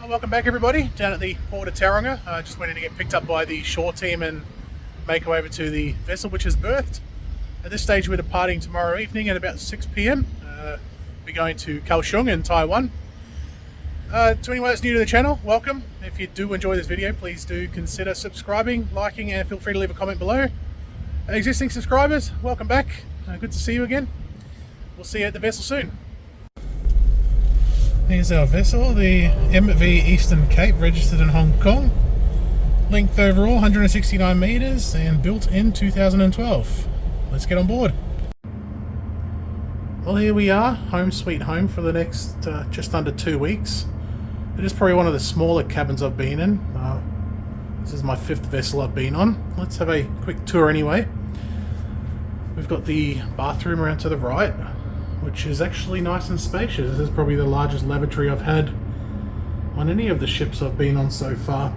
Welcome back everybody, down at the port of Tauranga. Just waiting to get picked up by the shore team and make our way over to the vessel which is berthed. At this stage we're departing tomorrow evening at about 6 p.m. We're going to Kaohsiung in Taiwan. To anyone that's new to the channel, welcome. If you do enjoy this video, please do consider subscribing, liking, and feel free to leave a comment below. Existing subscribers, welcome back. Good to see you again. We'll see you at the vessel soon. Here's our vessel, the MV Eastern Cape, registered in Hong Kong. Length overall 169 meters and built in 2012. Let's get on board. Well, here we are, home sweet home for the next just under 2 weeks. It is probably one of the smaller cabins I've been in. This is my 5th vessel I've been on. Let's have a quick tour anyway. We've got the bathroom around to the right, which is actually nice and spacious. This is probably the largest lavatory I've had on any of the ships I've been on so far.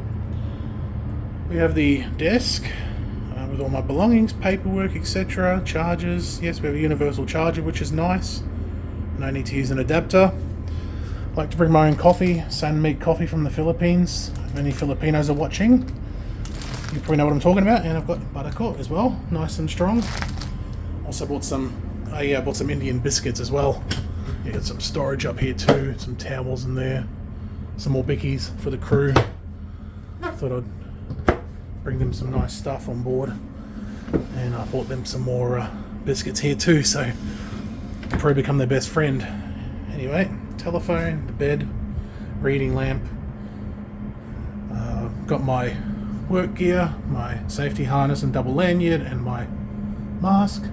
We have the desk with all my belongings, paperwork, etc., chargers. Yes, we have a universal charger, which is nice. No need to use an adapter. I like to bring my own coffee, San Meat coffee from the Philippines. If any Filipinos are watching, you probably know what I'm talking about. And I've got buttercorn as well, nice and strong. Also bought some bought some Indian biscuits as well. You got some storage up here too, some towels in there, some more bickies for the crew. Thought I'd bring them some nice stuff on board, and I bought them some more biscuits here too, so I'll probably become their best friend. Anyway, telephone, the bed, reading lamp. Got my work gear, my safety harness and double lanyard, and my mask.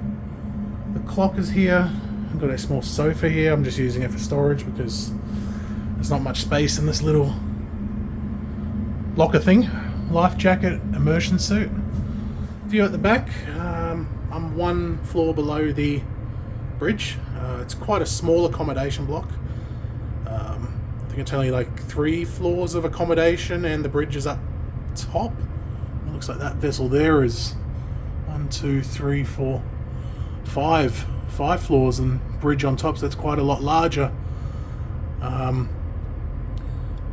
The clock is here. I've got a small sofa here. I'm just using it for storage because there's not much space in this little locker thing. Life jacket, immersion suit. View at the back. I'm 1 floor below the bridge. It's quite a small accommodation block. I think it's only like 3 floors of accommodation and the bridge is up top. It looks like that vessel there is 1, 2, 3, 4, 5 floors and bridge on top, so that's quite a lot larger.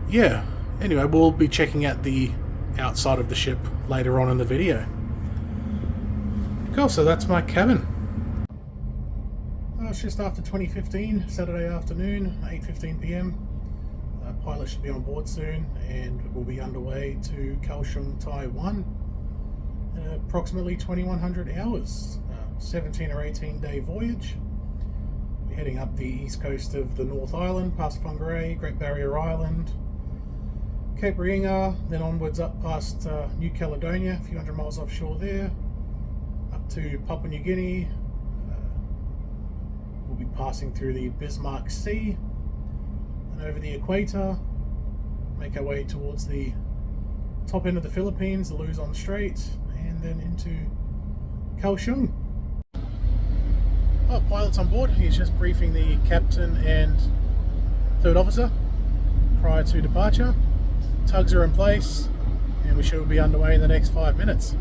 Yeah, anyway, we'll be checking out the outside of the ship later on in the video. Cool, so that's my cabin. Well, it's just after 2015, Saturday afternoon, 8:15 p.m. Pilot should be on board soon and we'll be underway to Kaohsiung, Taiwan. Approximately 2100 hours. 17 or 18 day voyage. We're heading up the east coast of the North Island, past Whangarei, Great Barrier Island, Cape Reinga, then onwards up past New Caledonia, a few hundred miles offshore there, up to Papua New Guinea. We'll be passing through the Bismarck Sea and over the equator, make our way towards the top end of the Philippines, the Luzon Strait, and then into Kaohsiung. Oh, pilot's on board. He's just briefing the captain and 3rd officer prior to departure. Tugs are in place and we should be underway in the next 5 minutes.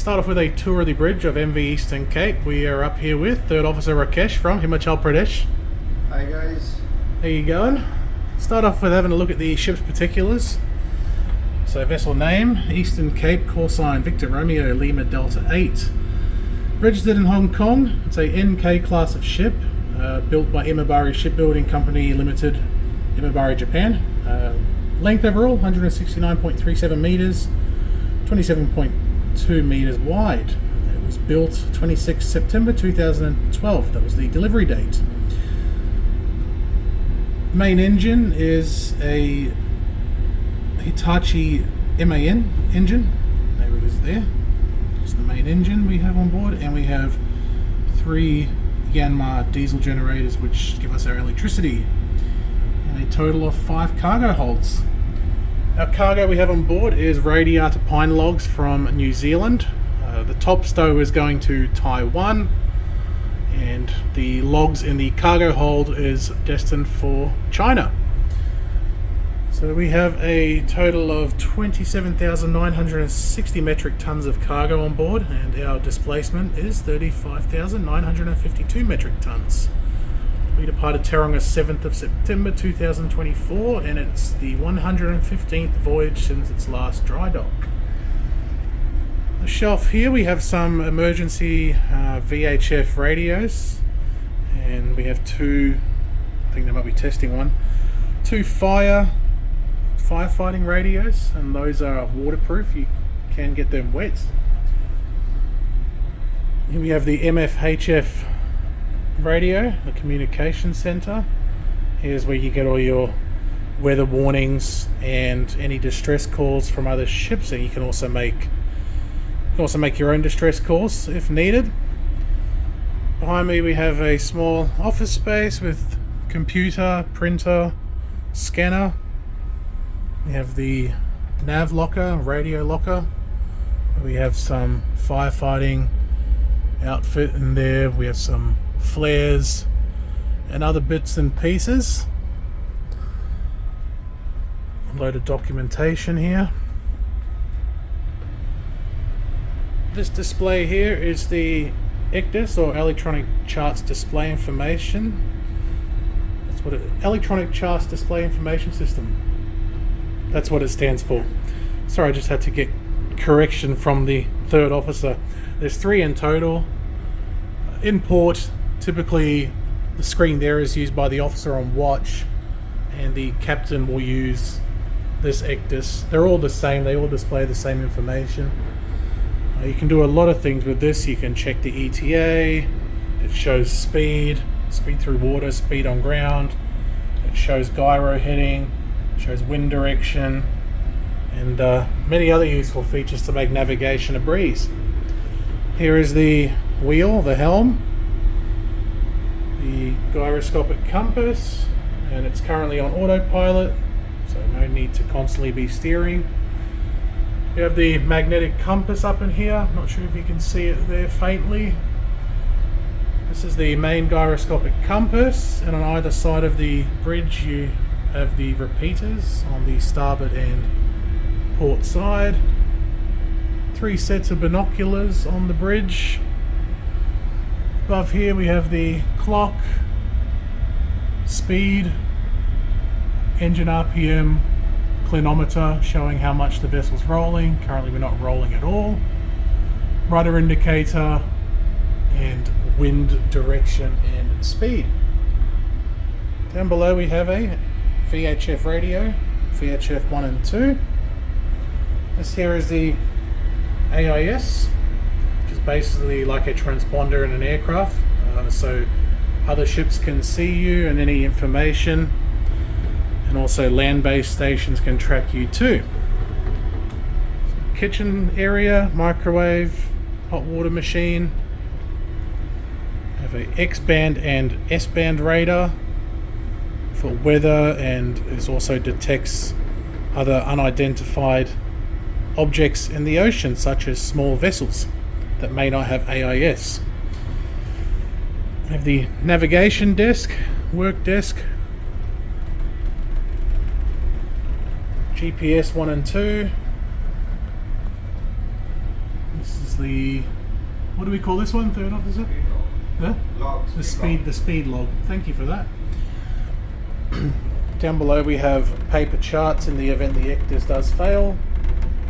Start off with a tour of the bridge of MV Eastern Cape. We are up here with Third Officer Rakesh from Himachal Pradesh. Hi guys. How you going? Start off with having a look at the ship's particulars. So vessel name, Eastern Cape, call sign Victor Romeo Lima Delta 8. Registered in Hong Kong. It's a NK class of ship, built by Imabari Shipbuilding Company Limited, Imabari, Japan. Length overall, 169.37 meters, 27.2 meters wide. It was built 26 September 2012. That was the delivery date. Main engine is a Hitachi MAN engine. There it is there. It's the main engine we have on board, and we have 3 Yanmar diesel generators which give us our electricity, and a total of 5 cargo holds. Our cargo we have on board is radiata pine logs from New Zealand. The top stow is going to Taiwan, and the logs in the cargo hold is destined for China. So we have a total of 27,960 metric tons of cargo on board, and our displacement is 35,952 metric tons. We departed Tauranga 7th of September 2024, and it's the 115th voyage since its last dry dock. The shelf here we have some emergency VHF radios, and we have 2, I think they might be testing one, 2 firefighting radios, and those are waterproof. You can get them wet. Here we have the MFHF radio, the communication center. Here's where you get all your weather warnings and any distress calls from other ships, and you can also make your own distress calls if needed. Behind me we have a small office space with computer, printer, scanner. We have the nav locker, radio locker. We have some firefighting outfit in there. We have some flares and other bits and pieces. A load of documentation here. This display here is the ECDIS, or Electronic Charts Display Information. That's what Electronic Charts Display Information System. That's what it stands for. Sorry, I just had to get correction from the third officer. There's 3 in total. In port, typically the screen there is used by the officer on watch, and the captain will use this ECDIS. They're all the same, they all display the same information. You can do a lot of things with this. You can check the ETA, it shows speed through water, speed on ground, it shows gyro heading, shows wind direction, and many other useful features to make navigation a breeze. Here is the wheel, the helm, the gyroscopic compass, and it's currently on autopilot, so no need to constantly be steering. We have the magnetic compass up in here. I'm not sure if you can see it there faintly. This is the main gyroscopic compass, and on either side of the bridge you have the repeaters on the starboard and port side. 3 sets of binoculars on the bridge. Above here we have the clock, speed, engine RPM, clinometer showing how much the vessel's rolling. Currently we're not rolling at all. Rudder indicator, and wind direction and speed. Down below we have a VHF radio, VHF 1 and 2. This here is the AIS, which is basically like a transponder in an aircraft, so other ships can see you and any information, and also land-based stations can track you too. Kitchen area, microwave, hot water machine. We have a X-band and S-band radar for weather, and it also detects other unidentified objects in the ocean, such as small vessels that may not have AIS. We have the navigation desk, work desk, GPS 1 and 2. This is the, what do we call this one, third officer? Yeah? The speed log. Thank you for that. Down below we have paper charts in the event the ECDIS does fail.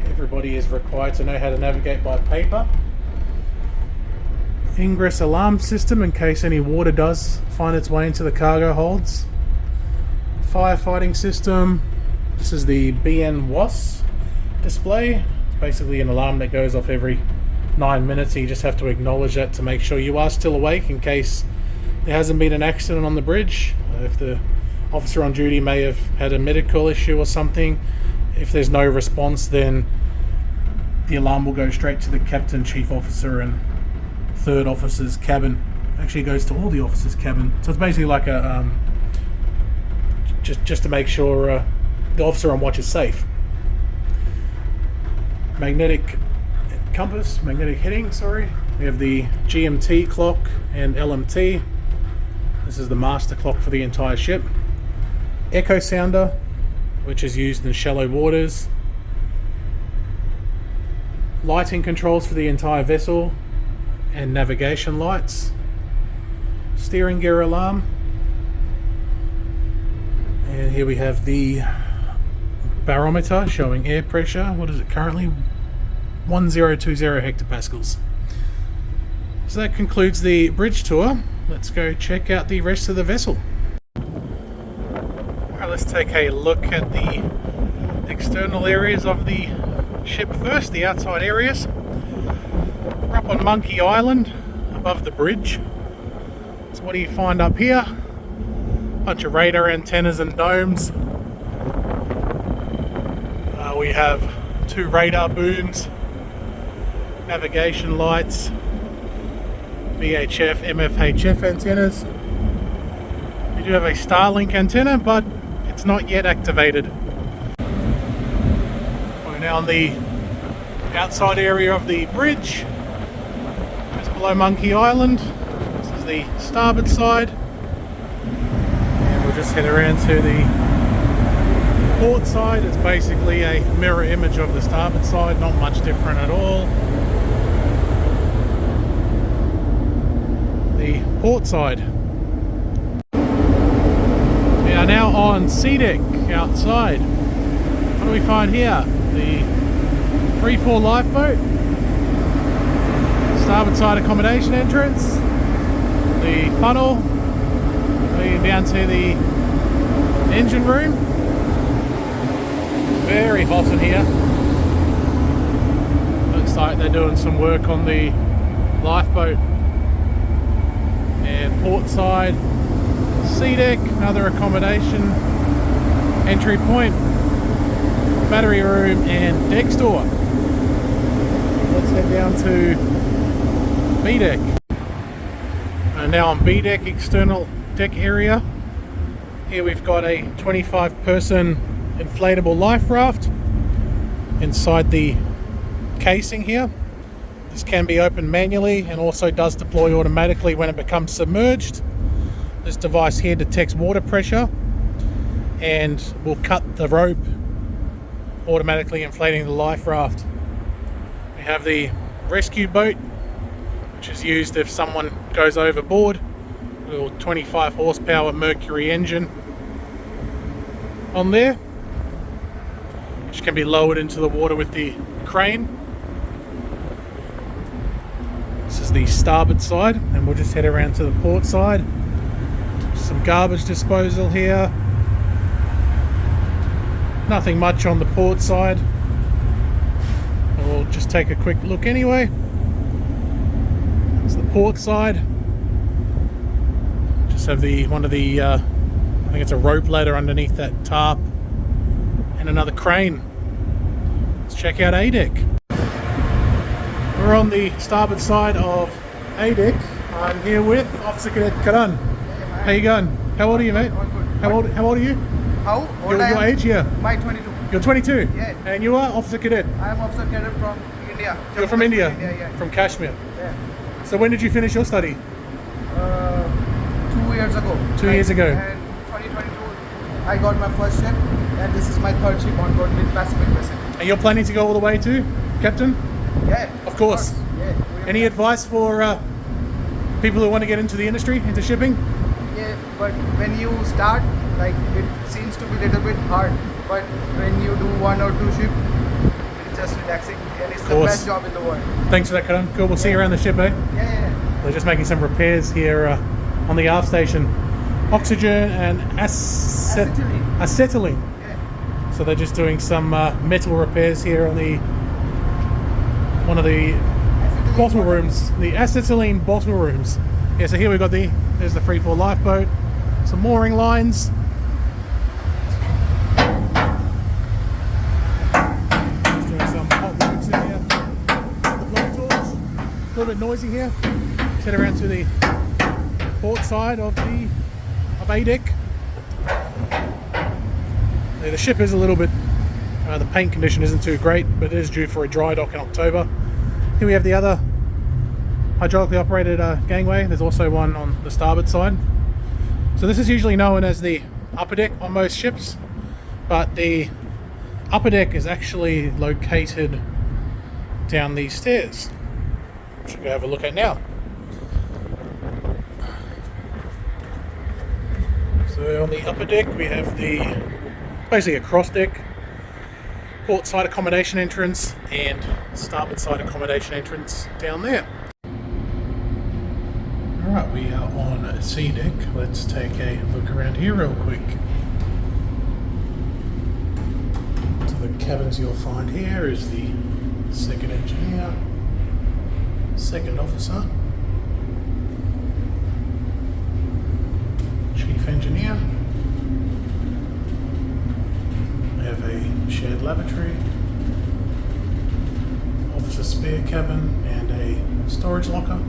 Everybody is required to know how to navigate by paper. Ingress alarm system in case any water does find its way into the cargo holds. Firefighting system. This is the BN-WAS display. It's basically an alarm that goes off every 9 minutes. You just have to acknowledge that to make sure you are still awake in case there hasn't been an accident on the bridge. If the officer on duty may have had a medical issue or something, if there's no response, then the alarm will go straight to the captain, chief officer and third officer's cabin. Actually, it goes to all the officers' cabin. So it's basically like a just to make sure the officer on watch is safe. Magnetic compass, magnetic heading, sorry. We have the GMT clock and LMT. This is the master clock for the entire ship. Echo sounder, which is used in shallow waters. Lighting controls for the entire vessel and navigation lights. Steering gear alarm. And here we have the barometer showing air pressure. What is it currently? 1020 hectopascals. So that concludes the bridge tour. Let's go check out the rest of the vessel. Alright, let's take a look at the external areas of the ship first, the outside areas. We're up on Monkey Island, above the bridge. So what do you find up here? Bunch of radar antennas and domes. We have 2 radar booms, navigation lights, VHF, MFHF antennas. We do have a Starlink antenna, but it's not yet activated. We're now on the outside area of the bridge, just below Monkey Island. This is the starboard side. And we'll just head around to the port side. It's basically a mirror image of the starboard side, not much different at all. The port side. We are now on sea deck outside. What do we find here? The free-fall lifeboat, starboard side accommodation entrance, the funnel leading down to the engine room. Very hot in here. Looks like they're doing some work on the lifeboat. And port side, sea deck, another accommodation, entry point, battery room and deck store. Let's head down to B deck. And now on B deck, external deck area. Here we've got a 25-person inflatable life raft inside the casing here. This can be opened manually and also does deploy automatically when it becomes submerged. This device here detects water pressure and will cut the rope, automatically inflating the life raft. We have the rescue boat, which is used if someone goes overboard. A little 25 horsepower Mercury engine on there, which can be lowered into the water with the crane. This is the starboard side, and we'll just head around to the port side. Some garbage disposal here. Nothing much on the port side. We'll just take a quick look anyway. It's the port side. Just have one of the I think it's a rope ladder underneath that tarp and another crane. Let's check out A deck. We're on the starboard side of A deck. I'm here with Officer Cadet Karan. How you going? How old are you, mate? How old are you? How old Your age, yeah. My 22. You're 22? Yeah. And you are Officer Cadet? I am Officer Cadet from India. You're from India? Yeah. From Kashmir? Yeah. So when did you finish your study? 2 years ago. 2 years ago. And 2022, I got my first ship, and this is my third ship on board with Pacific Basin. And you're planning to go all the way to Captain? Yeah. Of course. Yeah. Any advice for people who want to get into the industry, into shipping? Yeah, but when you start, like it seems to be a little bit hard. But when you do 1 or 2 ship, it's just relaxing, and it's the course. best job in the world. Thanks for that, Karan. Cool, we'll see you around the ship, eh? Yeah. They're just making some repairs here on the aft station. Oxygen and acetylene. Yeah. So they're just doing some metal repairs here on one of the bottle rooms, the acetylene bottle rooms. Yeah, so here we've got there's the freefall lifeboat, some mooring lines. Just doing some hot works in here. The block torch, a little bit noisy here. Let's head around to the port side of A deck. The ship is a little bit, the paint condition isn't too great, but it is due for a dry dock in October. Here we have the other hydraulically operated gangway. There's also one on the starboard side. So this is usually known as the upper deck on most ships, but the upper deck is actually located down these stairs, which we'll go have a look at now. So on the upper deck we have basically a cross deck, port side accommodation entrance and starboard side accommodation entrance down there. Alright, we are on C deck. Let's take a look around here real quick. So the cabins you'll find here is the second engineer, second officer, chief engineer. We have a shared lavatory, officer spare cabin and a storage locker.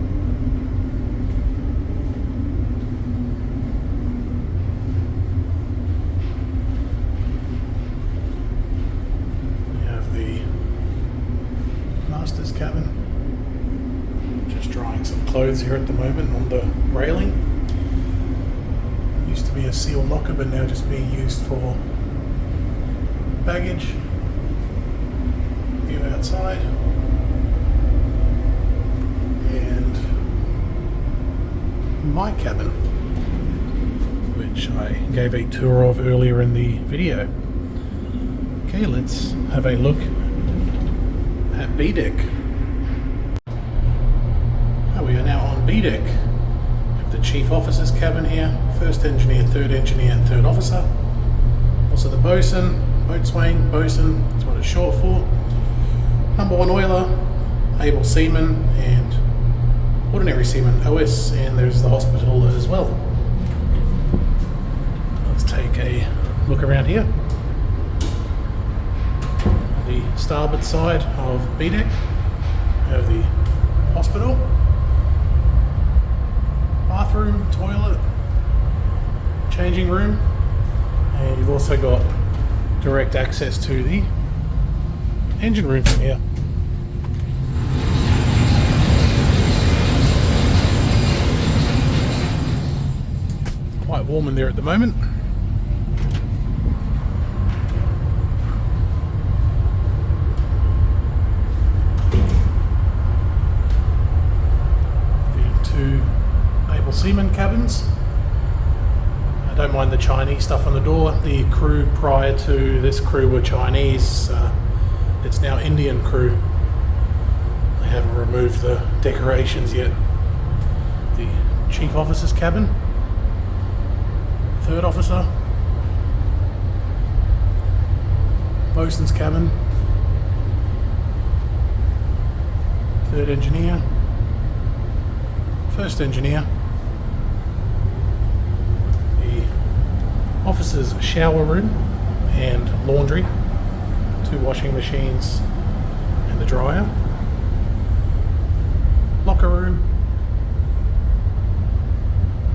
We have the master's cabin. Just drying some clothes here at the moment on the railing. Used to be a sealed locker, but now just being used for baggage. View outside. And my cabin, which I gave a tour of earlier in the video. Okay, let's have a look at B deck. We are now on B deck. We have the chief officer's cabin here, first engineer, and third officer. Also the bosun, boatswain, bosun, that's what it's short for. Number 1 oiler, able seaman, and ordinary seaman, OS, and there's the hospital as well. Let's take a look around here. On the starboard side of B deck, we have the hospital. Bathroom, toilet, changing room, and you've also got direct access to the engine room from here. Quite warm in there at the moment. Seaman cabins. I don't mind the Chinese stuff on the door. The crew prior to this crew were Chinese. It's now Indian crew. They haven't removed the decorations yet. The chief officer's cabin, third officer, bosun's cabin, third engineer, first engineer, officer's shower room and laundry, 2 washing machines and the dryer, locker room.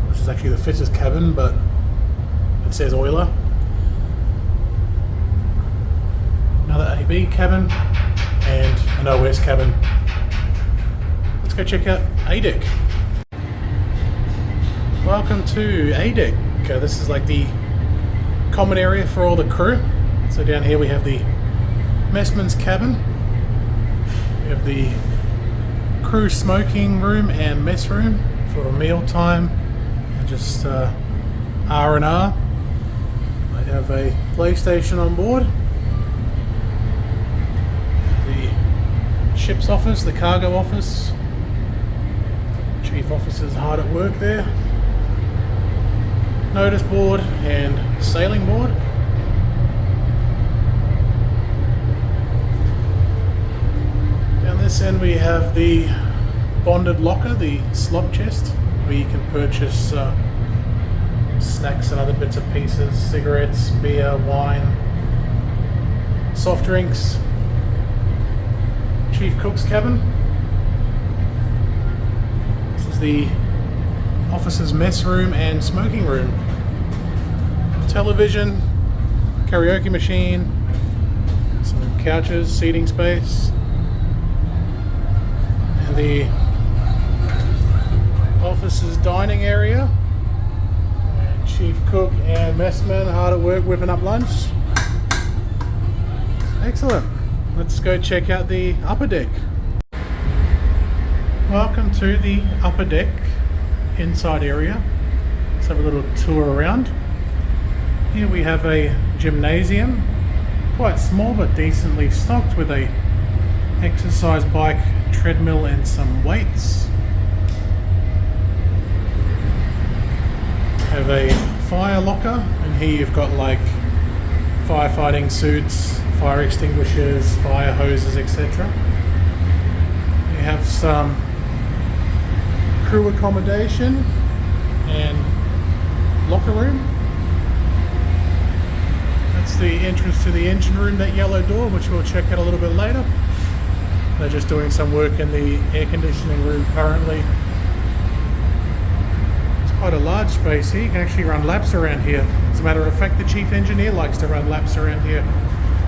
This is actually the fitter's cabin, but it says oiler. Another AB cabin and an OS cabin. Let's go check out A deck. Welcome to A deck. This is like the common area for all the crew. So down here we have the messman's cabin, we have the crew smoking room and mess room for a meal time. Just R&R. I have a PlayStation on board. The ship's office, the cargo office. Chief officer's hard at work there. Notice board and sailing board. Down this end we have the bonded locker, the slot chest, where you can purchase snacks and other bits and pieces, cigarettes, beer, wine, soft drinks. Chief cook's cabin. This is the officer's mess room and smoking room. Television, karaoke machine, some couches, seating space, and the officer's dining area. And chief cook and messman hard at work whipping up lunch. Excellent. Let's go check out the upper deck. Welcome to the upper deck inside area. Let's have a little tour around. Here we have a gymnasium, quite small but decently stocked, with a exercise bike, treadmill and some weights. Have a fire locker, and here you've got like firefighting suits, fire extinguishers, fire hoses, etc. You have some crew accommodation and locker room. That's the entrance to the engine room, that yellow door, which we'll check out a little bit later. They're just doing some work in the air conditioning room currently. It's quite a large space here. You can actually run laps around here. As a matter of fact, the chief engineer likes to run laps around here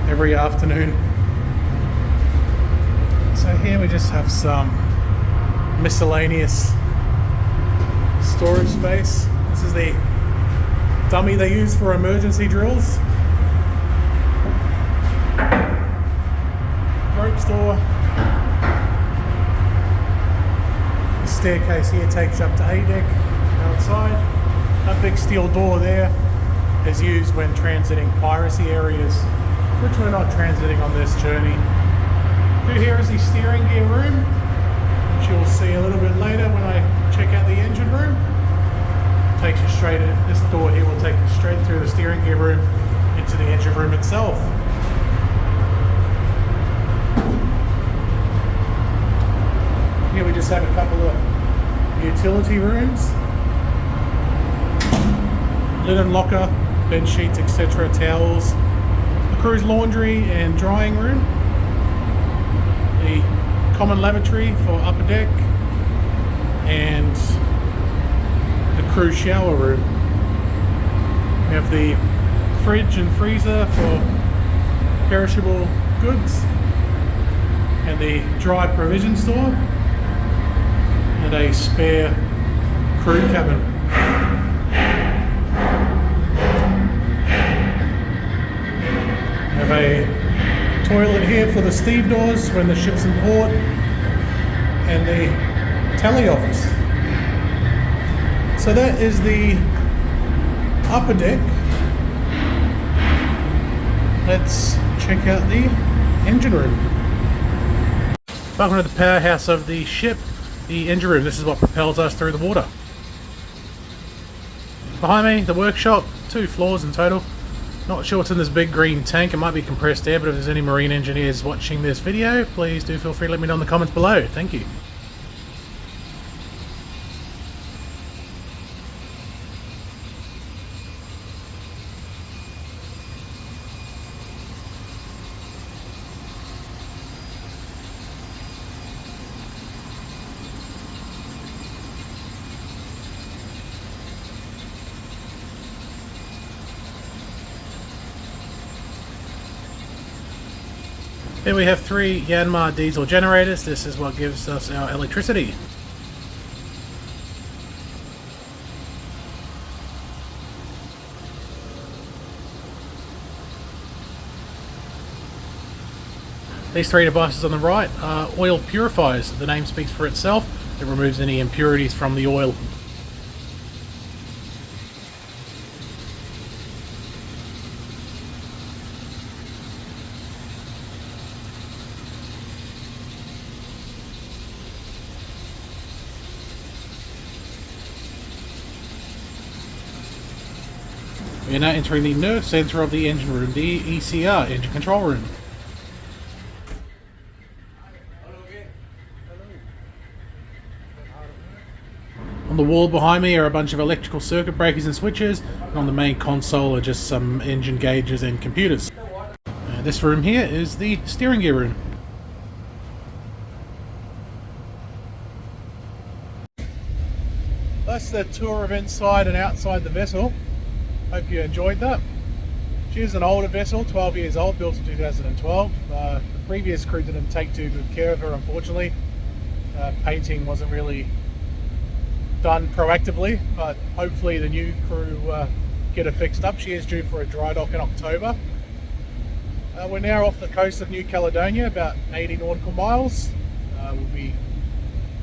every afternoon. So here we just have some miscellaneous storage space. This is the dummy they use for emergency drills. Rope store. The staircase here takes you up to A deck outside. That big steel door there is used when transiting piracy areas, which we're not transiting on this journey. Through here is the steering gear room, which you'll see a little bit later when I check out the engine room. Takes you straight in. This door here will take you straight through the steering gear room into the engine room itself. Here we just have a couple of utility rooms. Linen locker, bed sheets, etc., towels. The crew's laundry and drying room. The common lavatory for upper deck. And the crew shower room. We have the fridge and freezer for perishable goods. And the dry provision store. And a spare crew cabin. Have a toilet here for the stevedores when the ship's in port, and the tally office. So that is the upper deck. Let's check out the engine room. Welcome to the powerhouse of the ship, the engine room. This is what propels us through the water. Behind me, the workshop, 2 floors in total. Not sure what's in this big green tank. It might be compressed air, but if there's any marine engineers watching this video, please do feel free to let me know in the comments below. Thank you. Here we have 3 Yanmar diesel generators. This is what gives us our electricity. These three devices on the right are oil purifiers. The name speaks for itself. It removes any impurities from the oil. We are now entering the nerve center of the engine room, the ECR, engine control room. On the wall behind me are a bunch of electrical circuit breakers and switches, and on the main console are just some engine gauges and computers. This room here is the steering gear room. That's the tour of inside and outside the vessel. Hope you enjoyed that. She is an older vessel, 12 years old, built in 2012. The previous crew didn't take too good care of her, unfortunately. Painting wasn't really done proactively, but hopefully the new crew get her fixed up. She is due for a dry dock in October. We're now off the coast of New Caledonia, about 80 nautical miles.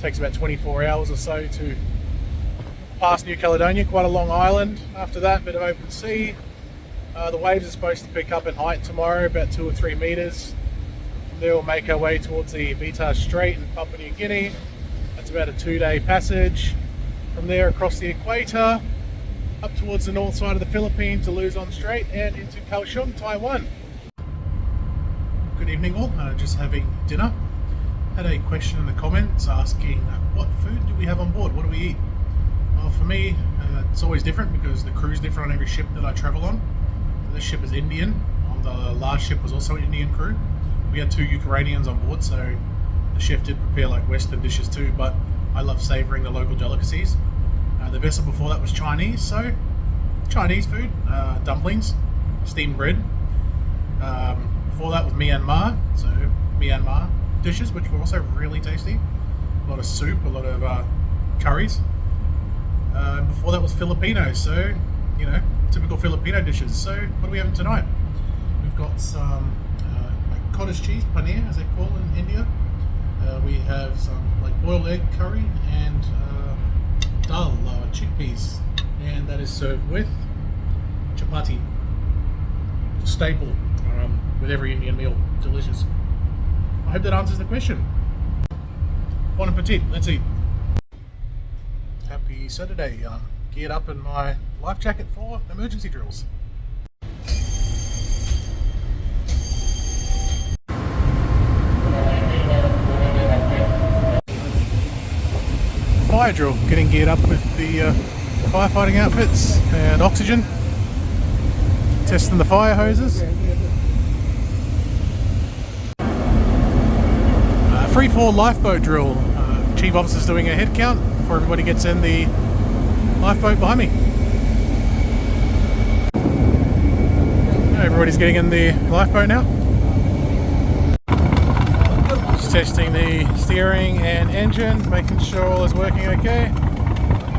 Takes about 24 hours or so to pass New Caledonia, quite a long island. After that, a bit of open sea. The waves are supposed to pick up in height tomorrow, about 2 or 3 meters. From there we'll make our way towards the Luzon Strait in Papua New Guinea. That's about a 2-day passage. From there across the equator, up towards the north side of the Philippines to Luzon Strait and into Kaohsiung, Taiwan. Good evening all, just having dinner. Had a question in the comments asking what food do we have on board, what do we eat? Well, for me, it's always different because the crew's different on every ship that I travel on. This ship is Indian. On the last ship was also an Indian crew. We had 2 Ukrainians on board, so the chef did prepare like Western dishes too, but I love savouring the local delicacies. The vessel before that was Chinese, so Chinese food, dumplings, steamed bread. Before that was Myanmar, so Myanmar dishes, which were also really tasty. A lot of soup, a lot of curries. Before that was Filipino, so you know, typical Filipino dishes. So what are we having tonight? We've got some like cottage cheese, paneer as they call it in India. We have some like boiled egg curry and dal, chickpeas, and that is served with chapati, staple with every Indian meal. Delicious. I hope that answers the question. Bon appetit. Let's eat. Happy Saturday. Geared up in my life jacket for emergency drills. Fire drill, getting geared up with the firefighting outfits and oxygen. Testing the fire hoses. Free fall lifeboat drill. Chief officer's doing a head count before everybody gets in the lifeboat behind me. Everybody's getting in the lifeboat now. Just testing the steering and engine, making sure all is working okay.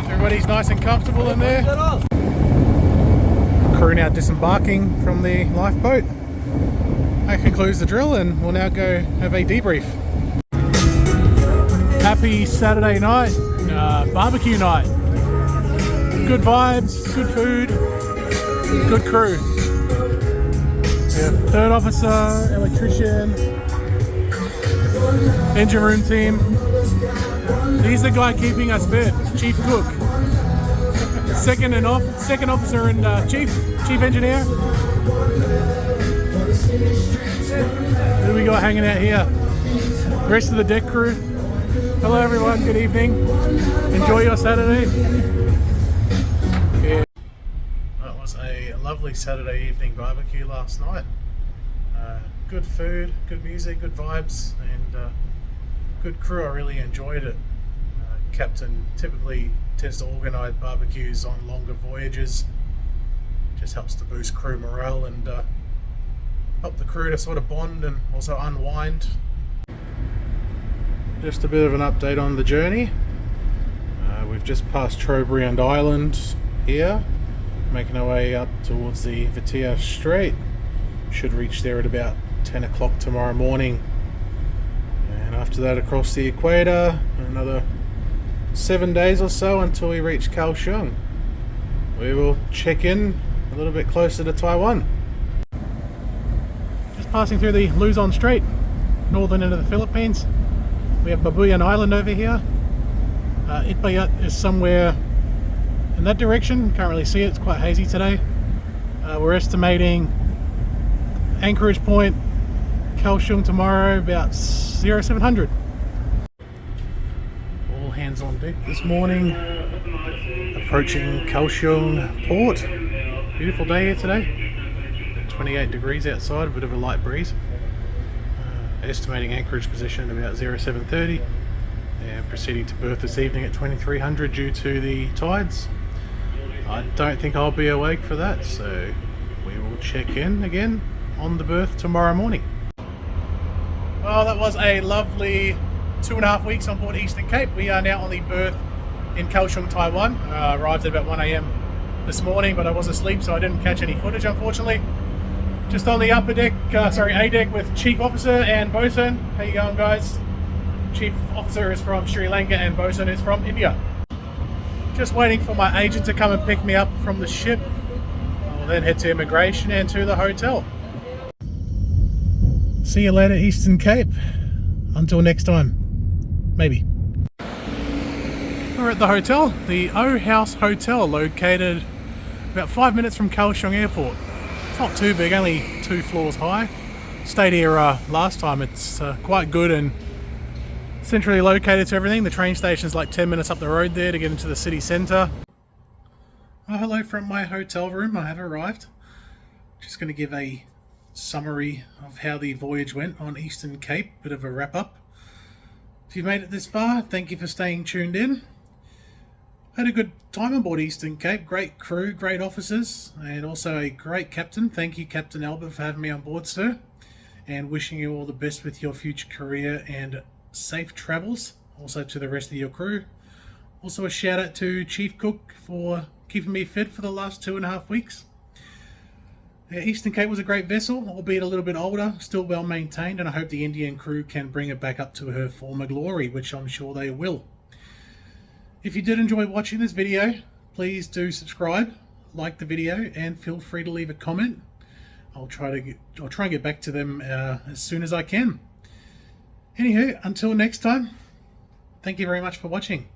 Everybody's nice and comfortable in there. Crew now disembarking from the lifeboat. That concludes the drill and we'll now go have a debrief. Happy Saturday night, barbecue night. Good vibes, good food, good crew. We have third officer, electrician, engine room team. He's the guy keeping us fed, chief cook. Second officer and chief engineer. Who we got hanging out here? Rest of the deck crew. Hello everyone, good evening. Enjoy your Saturday. Yeah. That was a lovely Saturday evening barbecue last night. Good food, good music, good vibes, and good crew. I really enjoyed it. Captain typically tends to organise barbecues on longer voyages. Just helps to boost crew morale and help the crew to sort of bond and also unwind. Just a bit of an update on the journey. We've just passed Trobriand Island here, making our way up towards the Luzon Strait. Should reach there at about 10 o'clock tomorrow morning. After that, across the equator, another 7 days or so until we reach Kaohsiung. We will check in a little bit closer to Taiwan. Just passing through the Luzon Strait, northern end of the Philippines. We have Babuyan Island over here. Itbayat is somewhere in that direction. Can't really see it, it's quite hazy today. We're estimating anchorage point Kaohsiung tomorrow about 0700. All hands on deck this morning. Approaching Kaohsiung port. Beautiful day here today. 28 degrees outside, a bit of a light breeze. Estimating anchorage position at about 0730. And proceeding to berth this evening at 2300 due to the tides. I don't think I'll be awake for that, so we will check in again on the berth tomorrow morning. Well, that was a lovely 2.5 weeks on board Eastern Cape. We are now on the berth in Kaohsiung, Taiwan. Arrived at about 1 AM this morning, but I was asleep, so I didn't catch any footage, unfortunately. Just on the upper deck, A deck with Chief Officer and Bosun. How you going, guys? Chief Officer is from Sri Lanka and Bosun is from India. Just waiting for my agent to come and pick me up from the ship. I'll then head to immigration and to the hotel. See you later, Eastern Cape. Until next time. Maybe. We're at the hotel, the O House Hotel, located about 5 minutes from Kaohsiung Airport. It's not too big, only 2 floors high. Stayed here last time. It's quite good and centrally located to everything. The train station's like 10 minutes up the road there to get into the city centre. Oh, hello from my hotel room. I have arrived. Just going to give a summary of how the voyage went on Eastern Cape. Bit of a wrap up. If you've made it this far, thank you for staying tuned in. Had a good time on board Eastern Cape. Great crew, great officers, and also a great captain. Thank you, Captain Albert, for having me on board, sir. And wishing you all the best with your future career and safe travels. Also to the rest of your crew. Also a shout out to Chief Cook for keeping me fed for the last 2.5 weeks. Eastern Cape was a great vessel, albeit a little bit older, still well maintained, and I hope the Indian crew can bring it back up to her former glory, which I'm sure they will. If you did enjoy watching this video, please do subscribe, like the video, and feel free to leave a comment. I'll try and get back to them as soon as I can. Anywho, until next time, thank you very much for watching.